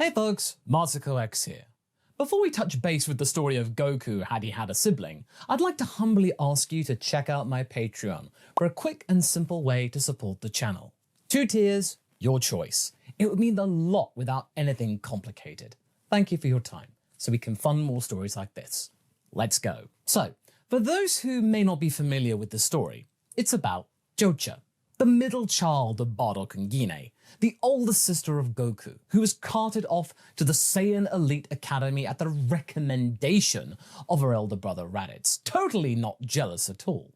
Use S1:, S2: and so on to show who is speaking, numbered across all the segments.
S1: Hey folks, MasakoX here. Before we touch base with the story of Goku had he had a sibling, I'd like to humbly ask you to check out my Patreon for a quick and simple way to support the channel. 2 tiers, your choice. It would mean a lot without anything complicated. Thank you for your time, so we can fund more stories like this. Let's go. So, for those who may not be familiar with the story, it's about Jocha, the middle child of Bardock and Gine, the older sister of Goku, who was carted off to the Saiyan Elite Academy at the recommendation of her elder brother Raditz, totally not jealous at all.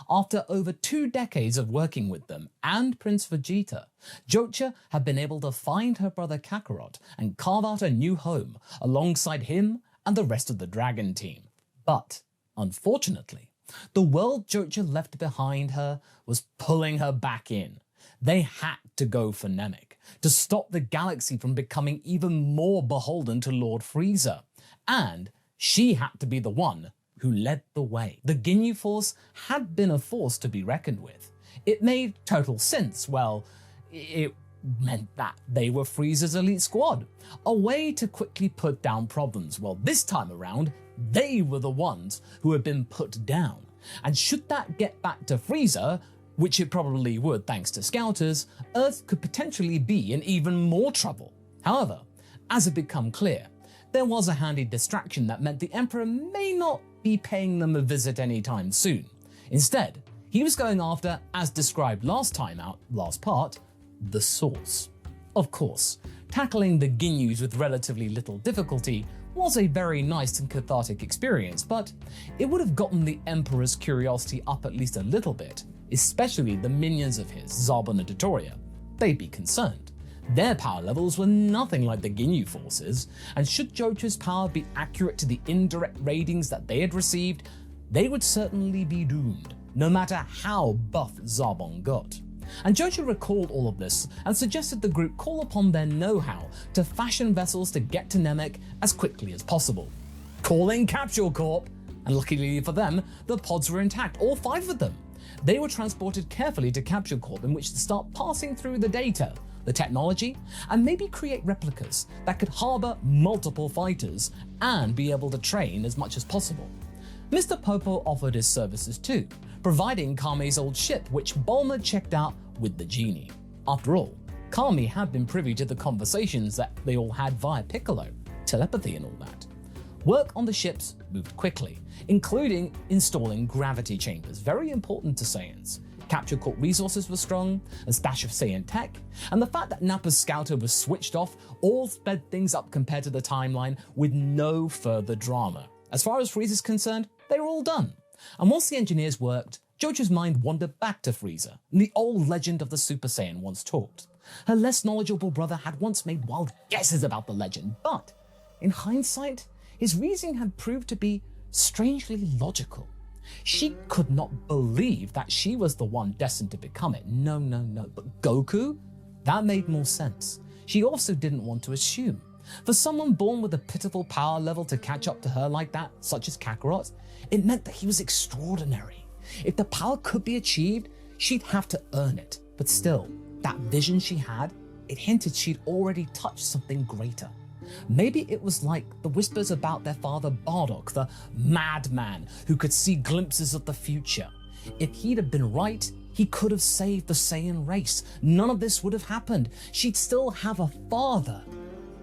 S1: After over 2 decades of working with them and Prince Vegeta, Jocha had been able to find her brother Kakarot and carve out a new home alongside him and the rest of the Dragon team. But, unfortunately, the world Jocha left behind her was pulling her back in. They had to go for Namek to stop the galaxy from becoming even more beholden to Lord Frieza. And she had to be the one who led the way. The Ginyu Force had been a force to be reckoned with. It made total sense. Well, it meant that they were Frieza's elite squad, a way to quickly put down problems. Well, this time around, they were the ones who had been put down. And should that get back to Frieza, which it probably would thanks to Scouters, Earth could potentially be in even more trouble. However, as it became clear, there was a handy distraction that meant the Emperor may not be paying them a visit anytime soon. Instead, he was going after, as described last part, the source. Of course, tackling the Ginyus with relatively little difficulty was a very nice and cathartic experience, but it would have gotten the Emperor's curiosity up at least a little bit, especially the minions of his, Zarbon and Dotoria. They'd be concerned. Their power levels were nothing like the Ginyu forces, and should Jocha's power be accurate to the indirect ratings that they had received, they would certainly be doomed, no matter how buff Zarbon got. And Jocha recalled all of this and suggested the group call upon their know-how to fashion vessels to get to Namek as quickly as possible. Calling Capsule Corp, and luckily for them, the pods were intact, all 5 of them. They were transported carefully to Capsule Corp in which to start passing through the data, the technology, and maybe create replicas that could harbor multiple fighters and be able to train as much as possible. Mr. Popo offered his services too, providing Kame's old ship, which Bulma checked out with the genie. After all, Kame had been privy to the conversations that they all had via Piccolo, telepathy and all that. Work on the ships moved quickly, including installing gravity chambers, very important to Saiyans. Capture Corp resources were strong, a stash of Saiyan tech, and the fact that Nappa's scouter was switched off all sped things up compared to the timeline with no further drama. As far as Frieza's concerned, they were all done. And once the engineers worked, Jocha's mind wandered back to Frieza, and the old legend of the Super Saiyan once talked. Her less knowledgeable brother had once made wild guesses about the legend, but in hindsight, his reasoning had proved to be strangely logical. She could not believe that she was the one destined to become it. No. But Goku? That made more sense. She also didn't want to assume. For someone born with a pitiful power level to catch up to her like that, such as Kakarot, it meant that he was extraordinary. If the power could be achieved, she'd have to earn it. But still, that vision she had, it hinted she'd already touched something greater. Maybe it was like the whispers about their father Bardock, the madman who could see glimpses of the future. If he'd have been right, he could have saved the Saiyan race. None of this would have happened. She'd still have a father.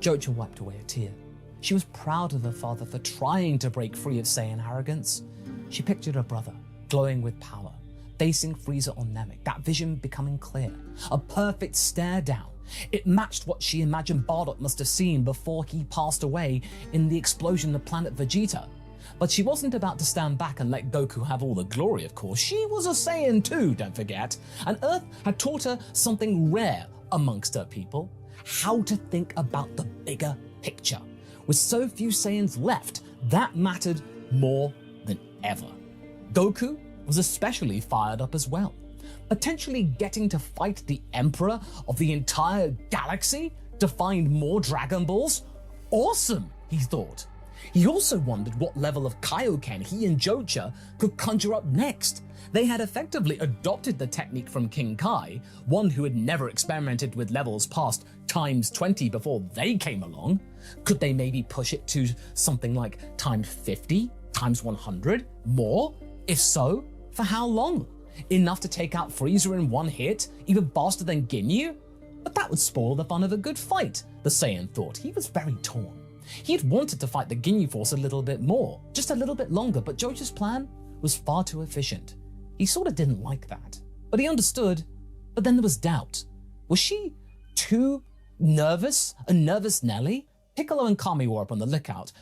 S1: Jocha wiped away a tear. She was proud of her father for trying to break free of Saiyan arrogance. She pictured her brother, glowing with power, facing Frieza on Namek, that vision becoming clear. A perfect stare down. It matched what she imagined Bardock must have seen before he passed away in the explosion of planet Vegeta. But she wasn't about to stand back and let Goku have all the glory, of course. She was a Saiyan too, don't forget. And Earth had taught her something rare amongst her people: how to think about the bigger picture. With so few Saiyans left, that mattered more than ever. Goku was especially fired up as well. Potentially getting to fight the Emperor of the entire galaxy to find more Dragon Balls? Awesome, he thought. He also wondered what level of Kaio-Ken he and Jocha could conjure up next. They had effectively adopted the technique from King Kai, one who had never experimented with levels past times 20 before they came along. Could they maybe push it to something like times 50, times 100, more? If so, for how long? Enough to take out Frieza in one hit, even faster than Ginyu? But that would spoil the fun of a good fight, the Saiyan thought. He was very torn. He had wanted to fight the Ginyu Force a little bit more, just a little bit longer, but Jocha's plan was far too efficient. He sort of didn't like that, but he understood. But then there was doubt. Was she too nervous? A nervous Nelly? Piccolo and Kami were up on the lookout,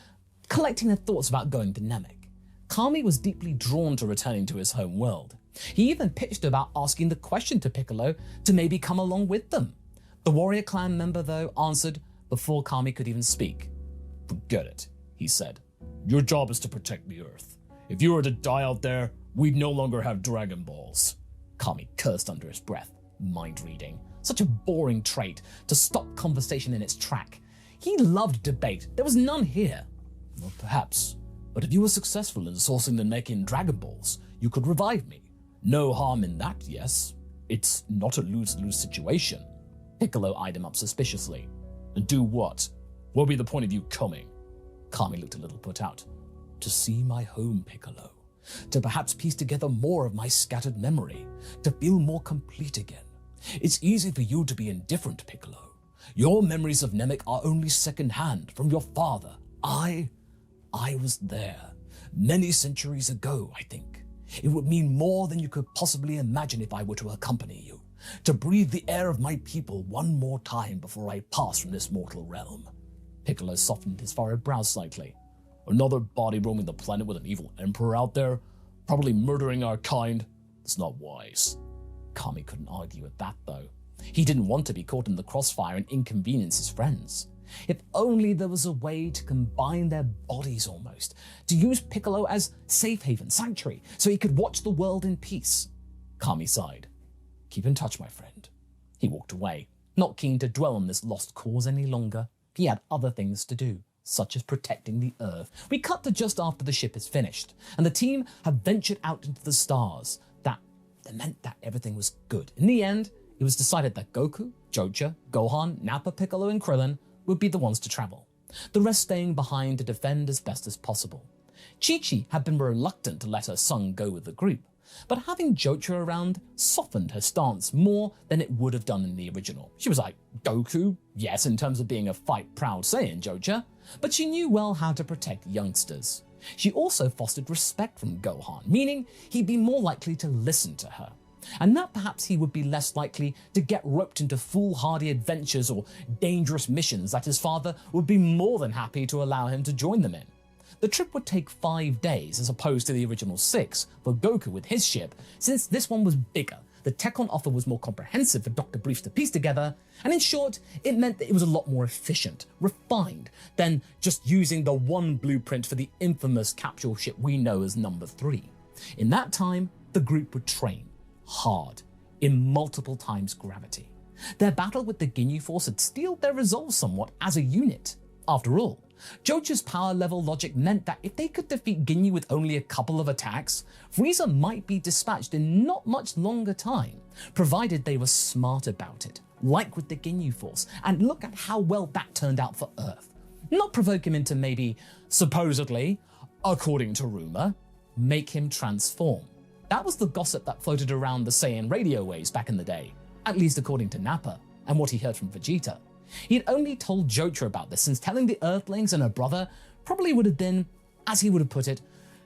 S1: collecting their thoughts about going to Namek. Kami was deeply drawn to returning to his home world. He even pitched about asking the question to Piccolo to maybe come along with them. The warrior clan member, though, answered before Kami could even speak. "Forget it," he said. "Your job is to protect the Earth. If you were to die out there, we'd no longer have Dragon Balls." Kami cursed under his breath. Mind reading. Such a boring trait to stop conversation in its track. He loved debate. There was none here. "Well, perhaps. But if you were successful in sourcing the Namekian Dragon Balls, you could revive me. No harm in that, yes? It's not a lose-lose situation." Piccolo eyed him up suspiciously. "And do what? What'll be the point of you coming?" Kami looked a little put out. "To see my home, Piccolo. To perhaps piece together more of my scattered memory. To feel more complete again. It's easy for you to be indifferent, Piccolo. Your memories of Namek are only second-hand from your father. I was there. Many centuries ago, I think. It would mean more than you could possibly imagine if I were to accompany you. To breathe the air of my people one more time before I pass from this mortal realm." Piccolo softened his furrowed brow slightly. "Another body roaming the planet with an evil emperor out there, probably murdering our kind. It's not wise." Kami couldn't argue with that, though. He didn't want to be caught in the crossfire and inconvenience his friends. If only there was a way to combine their bodies almost, to use Piccolo as safe haven, sanctuary, so he could watch the world in peace. Kami sighed. "Keep in touch, my friend." He walked away, not keen to dwell on this lost cause any longer. He had other things to do, such as protecting the Earth. We cut to just after the ship is finished, and the team have ventured out into the stars. That meant that everything was good. In the end, it was decided that Goku, Jocha, Gohan, Nappa, Piccolo, and Krillin would be the ones to travel, the rest staying behind to defend as best as possible. Chi-Chi had been reluctant to let her son go with the group, but having Jocha around softened her stance more than it would have done in the original. She was like, "Goku, yes, in terms of being a fight-proud Saiyan, Jocha," but she knew well how to protect youngsters. She also fostered respect from Gohan, meaning he'd be more likely to listen to her, and that perhaps he would be less likely to get roped into foolhardy adventures or dangerous missions that his father would be more than happy to allow him to join them in. The trip would take 5 days as opposed to the original 6 for Goku with his ship, since this one was bigger. The tech on offer was more comprehensive for Dr. Briefs to piece together, and in short, it meant that it was a lot more efficient, refined, than just using the one blueprint for the infamous capsule ship we know as Number 3. In that time, the group would train hard, in multiple times gravity. Their battle with the Ginyu Force had steeled their resolve somewhat as a unit. After all, Jocha's power level logic meant that if they could defeat Ginyu with only a couple of attacks, Frieza might be dispatched in not much longer time, provided they were smart about it, like with the Ginyu Force, and look at how well that turned out for Earth. Not provoke him into maybe, supposedly, according to rumor, make him transform. That was the gossip that floated around the Saiyan radio waves back in the day, at least according to Nappa, and what he heard from Vegeta. He had only told Jocha about this, since telling the Earthlings and her brother probably would have been, as he would have put it,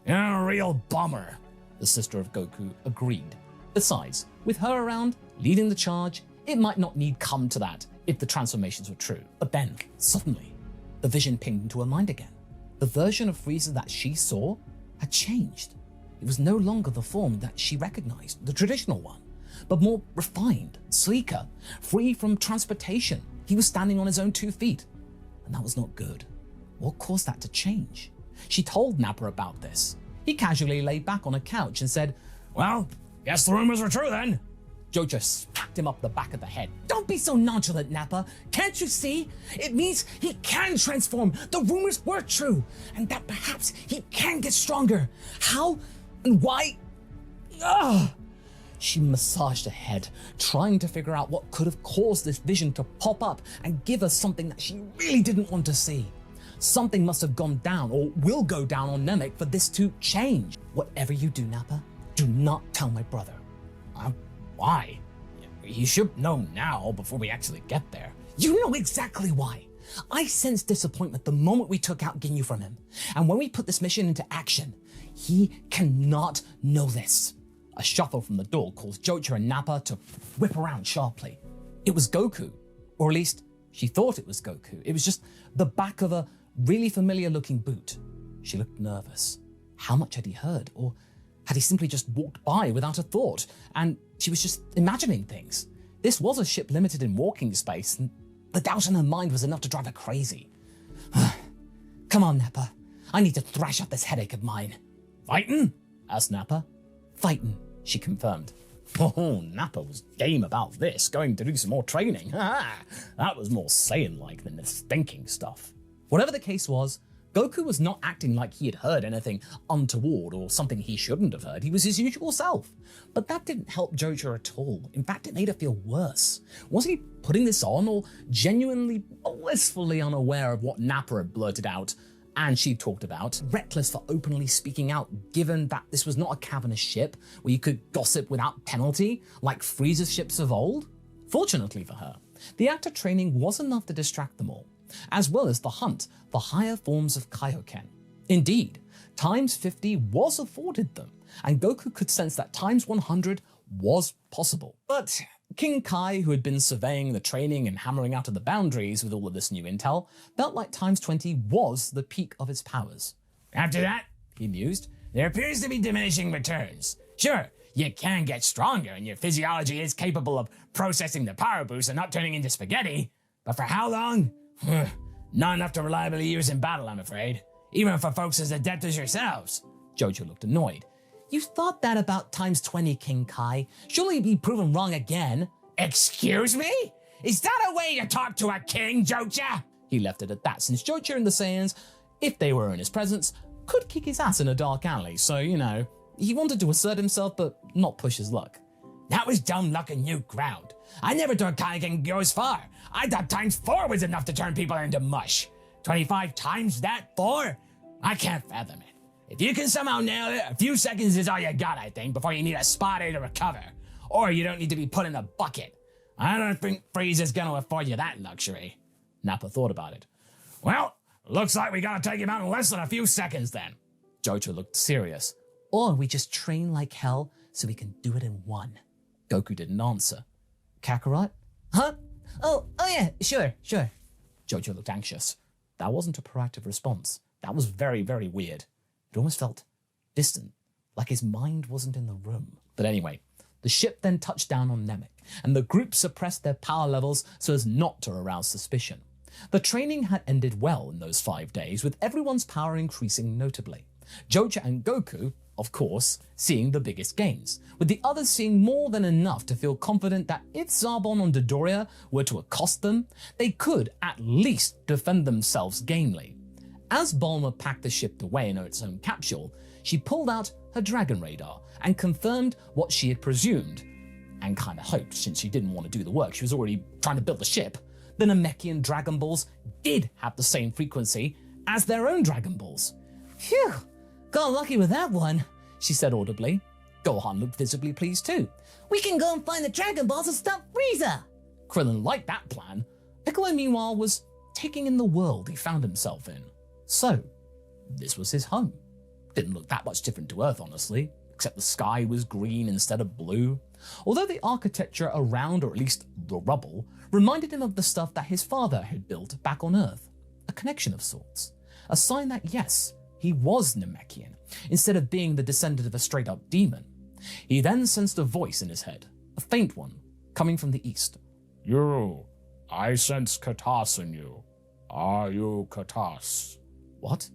S1: a real bummer. The sister of Goku agreed. Besides, with her around, leading the charge, it might not need come to that if the transformations were true. But then, suddenly, the vision pinged into her mind again. The version of Frieza that she saw had changed. It was no longer the form that she recognized, the traditional one, but more refined, sleeker, free from transportation. He was standing on his own 2 feet, and that was not good. What caused that to change? She told Nappa about this. He casually lay back on a couch and said, "Well, guess the rumors were true then." Jojo smacked him up the back of the head. Don't be so nonchalant, Nappa. Can't you see? It means he can transform. The rumors were true. And that perhaps he can get stronger. How and why? Ugh. She massaged her head, trying to figure out what could have caused this vision to pop up and give her something that she really didn't want to see. Something must have gone down or will go down on Namek for this to change. Whatever you do, Nappa, do not tell my brother.
S2: Why? You should know now before we actually get there.
S1: You know exactly why. I sensed disappointment the moment we took out Ginyu from him. And when we put this mission into action, he cannot know this. A shuffle from the door caused Jojo and Nappa to whip around sharply. It was Goku, or at least she thought it was Goku. It was just the back of a really familiar looking boot. She looked nervous. How much had he heard? Or had he simply just walked by without a thought? And she was just imagining things. This was a ship limited in walking space, and the doubt in her mind was enough to drive her crazy. Come on, Nappa. I need to thrash out this headache of mine.
S2: Fightin'?
S1: Asked Nappa. Fightin', she confirmed.
S2: Oh, Nappa was game about this, going to do some more training. That was more Saiyan-like than this thinking stuff.
S1: Whatever the case was, Goku was not acting like he had heard anything untoward or something he shouldn't have heard. He was his usual self. But that didn't help Jojo at all. In fact, it made her feel worse. Was he putting this on or genuinely, blissfully unaware of what Nappa had blurted out and she talked about, reckless for openly speaking out, given that this was not a cavernous ship where you could gossip without penalty like Frieza's ships of old? Fortunately for her, the actor training was enough to distract them all, as well as the hunt for higher forms of Kaio-Ken. Indeed, times 50 was afforded them, and Goku could sense that times 100 was possible. But King Kai, who had been surveying the training and hammering out of the boundaries with all of this new intel, felt like times 20 was the peak of his powers.
S2: After that, he mused, there appears to be diminishing returns. Sure, you can get stronger and your physiology is capable of processing the power boost and not turning into spaghetti, but for how long? Not enough to reliably use in battle, I'm afraid. Even for folks as adept as yourselves.
S1: Jojo looked annoyed. You thought that about times 20, King Kai. Surely you'd be proven wrong again.
S2: Excuse me? Is that a way to talk to a king, Jojo?
S1: He left it at that, since Jojo and the Saiyans, if they were in his presence, could kick his ass in a dark alley. So, he wanted to assert himself, but not push his luck.
S2: That was dumb luck in new ground. I never thought Kaio-Ken go as far. I thought times 4 was enough to turn people into mush. 25 times that 4? I can't fathom it. If you can somehow nail it, a few seconds is all you got, I think, before you need a spotter to recover. Or you don't need to be put in a bucket. I don't think Frieza's gonna afford you that luxury.
S1: Nappa thought about it.
S2: Well, looks like we gotta take him out in less than a few seconds then.
S1: Jojo looked serious. Or we just train like hell so we can do it in one. Goku didn't answer. Kakarot? Huh? Oh yeah, sure. Jojo looked anxious. That wasn't a proactive response. That was very, very weird. It almost felt distant, like his mind wasn't in the room. But anyway, the ship then touched down on Namek, and the group suppressed their power levels so as not to arouse suspicion. The training had ended well in those 5 days, with everyone's power increasing notably. Jojo and Goku, of course, seeing the biggest gains, with the others seeing more than enough to feel confident that if Zarbon and Dodoria were to accost them, they could at least defend themselves gamely. As Bulma packed the ship away in its own capsule, she pulled out her dragon radar and confirmed what she had presumed, and kinda hoped, since she didn't want to do the work, she was already trying to build the ship. The Namekian Dragon Balls did have the same frequency as their own Dragon Balls. Phew, got lucky with that one, she said audibly. Gohan looked visibly pleased too. We can go and find the Dragon Balls and stop Frieza! Krillin liked that plan. Piccolo, meanwhile, was taking in the world he found himself in. So, this was his home. Didn't look that much different to Earth, honestly, except the sky was green instead of blue. Although the architecture around, or at least the rubble, reminded him of the stuff that his father had built back on Earth. A connection of sorts. A sign that, yes, he was Namekian, instead of being the descendant of a straight-up demon. He then sensed a voice in his head, a faint one, coming from the east.
S3: You, I sense Katas in you. Are you Katas?
S1: What?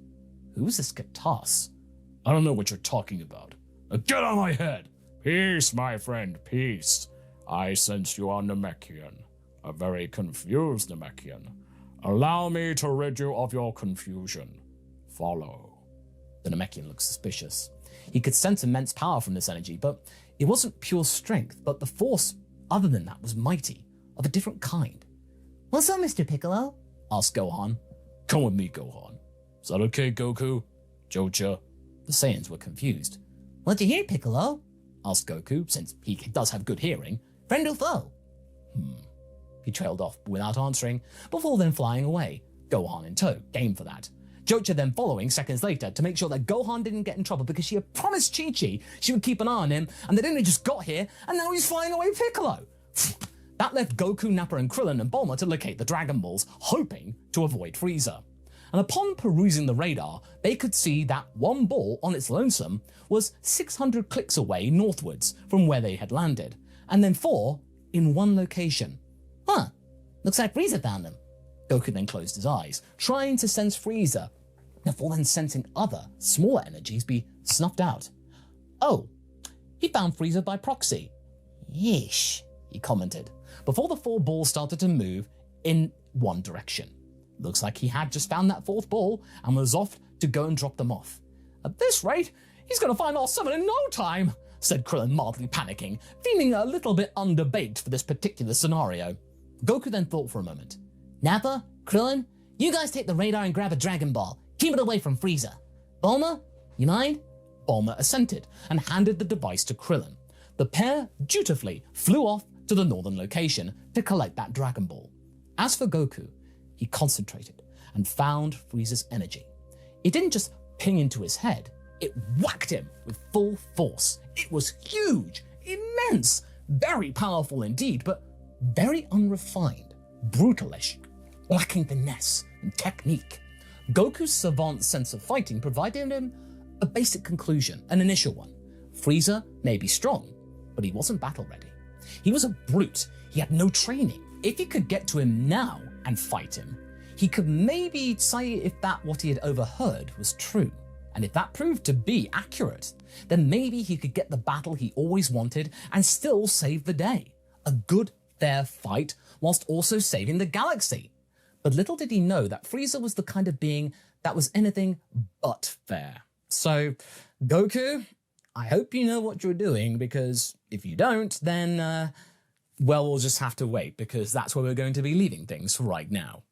S1: Who is this Katas?
S3: I don't know what you're talking about. Now get on my head! Peace, my friend, peace. I sense you are Namekian, a very confused Namekian. Allow me to rid you of your confusion. Follow.
S1: The Namekian looked suspicious. He could sense immense power from this energy, but it wasn't pure strength, but the force other than that was mighty, of a different kind.
S4: What's up, Mr. Piccolo?
S1: Asked Gohan.
S3: Come with me, Gohan. Is that okay, Goku? Jocha?
S1: The Saiyans were confused.
S4: What'd you hear, Piccolo?
S1: Asked Goku, since he does have good hearing.
S4: Friend or foe?
S1: He trailed off without answering, before then flying away, Gohan in tow, game for that. Jocha then following seconds later to make sure that Gohan didn't get in trouble because she had promised Chi-Chi she would keep an eye on him, and they only just got here, and now he's flying away with Piccolo. That left Goku, Nappa, and Krillin and Bulma to locate the Dragon Balls, hoping to avoid Frieza. And upon perusing the radar, they could see that one ball on its lonesome was 600 clicks away northwards from where they had landed, and then 4 in one location.
S4: Huh, looks like Frieza found them.
S1: Goku then closed his eyes, trying to sense Frieza, before then sensing other, smaller energies be snuffed out. Oh, he found Frieza by proxy.
S4: Yeesh,
S1: he commented, before the 4 balls started to move in one direction. Looks like he had just found that 4th ball and was off to go and drop them off. At this rate, he's going to find all 7 in no time, said Krillin, mildly panicking, feeling a little bit underbaked for this particular scenario. Goku then thought for a moment.
S4: Nappa, Krillin, you guys take the radar and grab a Dragon Ball. Keep it away from Frieza. Bulma, you mind?
S1: Bulma assented and handed the device to Krillin. The pair dutifully flew off to the northern location to collect that Dragon Ball. As for Goku, he concentrated and found Frieza's energy. It didn't just ping into his head, it whacked him with full force. It was huge, immense, very powerful indeed, but very unrefined, brutalish, lacking finesse and technique. Goku's savant sense of fighting provided him a basic conclusion, an initial one. Frieza may be strong, but he wasn't battle ready. He was a brute, he had no training. If he could get to him now and fight him, he could maybe say if what he had overheard was true. And if that proved to be accurate, then maybe he could get the battle he always wanted and still save the day. A good, fair fight whilst also saving the galaxy. But little did he know that Frieza was the kind of being that was anything but fair. So, Goku, I hope you know what you're doing, because if you don't, then, well, we'll just have to wait, because that's where we're going to be leaving things for right now.